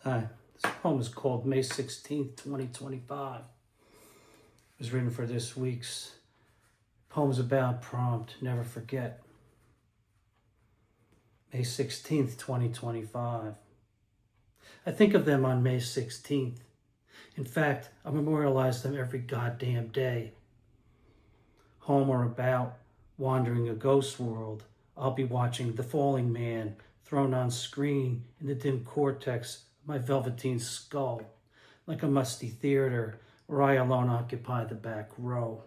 Hi, this poem is called May 16th, 2025. It was written for this week's Poems About Prompt, Never Forget. May 16th, 2025. I think of them on May 16th. In fact, I memorialize them every goddamn day. Home or about, wandering a ghost world, I'll be watching The Falling Man thrown on screen in the dim cortex of my velveteen skull, like a musty theater where I alone occupy the back row.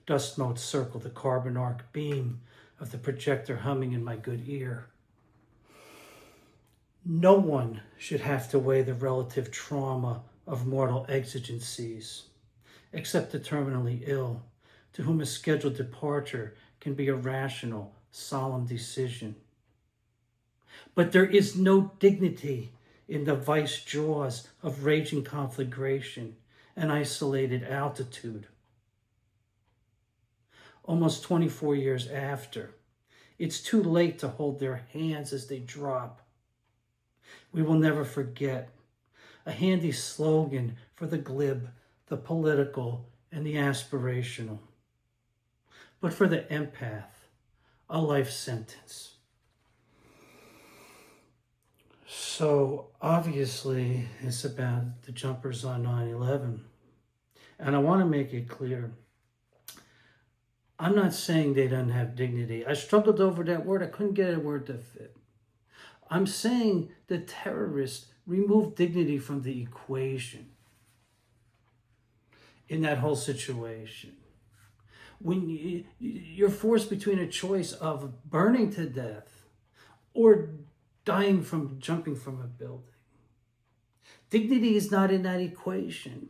Dust motes circle the carbon arc beam of the projector humming in my good ear. No one should have to weigh the relative trauma of mortal exigencies, except the terminally ill, to whom a scheduled departure can be a rational, solemn decision. But there is no dignity in the vise jaws of raging conflagration and isolated altitude. Almost 24 years after, it's too late to hold their hands as they drop. We will never forget, a handy slogan for the glib, the political, and the aspirational. But for the empath, a life sentence. So obviously it's about the jumpers on 9/11. And I want to make it clear, I'm not saying they don't have dignity. I struggled over that word. I couldn't get a word to fit. I'm saying the terrorists removed dignity from the equation in that whole situation. When you're forced between a choice of burning to death or dying from jumping from a building. Dignity is not in that equation.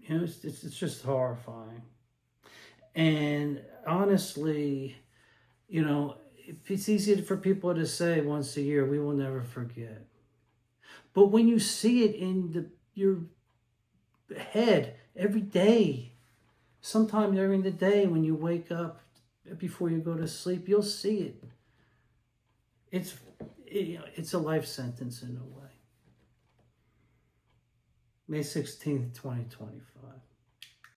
You know, it's just horrifying. And honestly, you know, it's easy for people to say once a year, we will never forget. But when you see it in your head every day, sometime during the day when you wake up, before you go to sleep, you'll see it. It's a life sentence in a way. May 16th, 2025.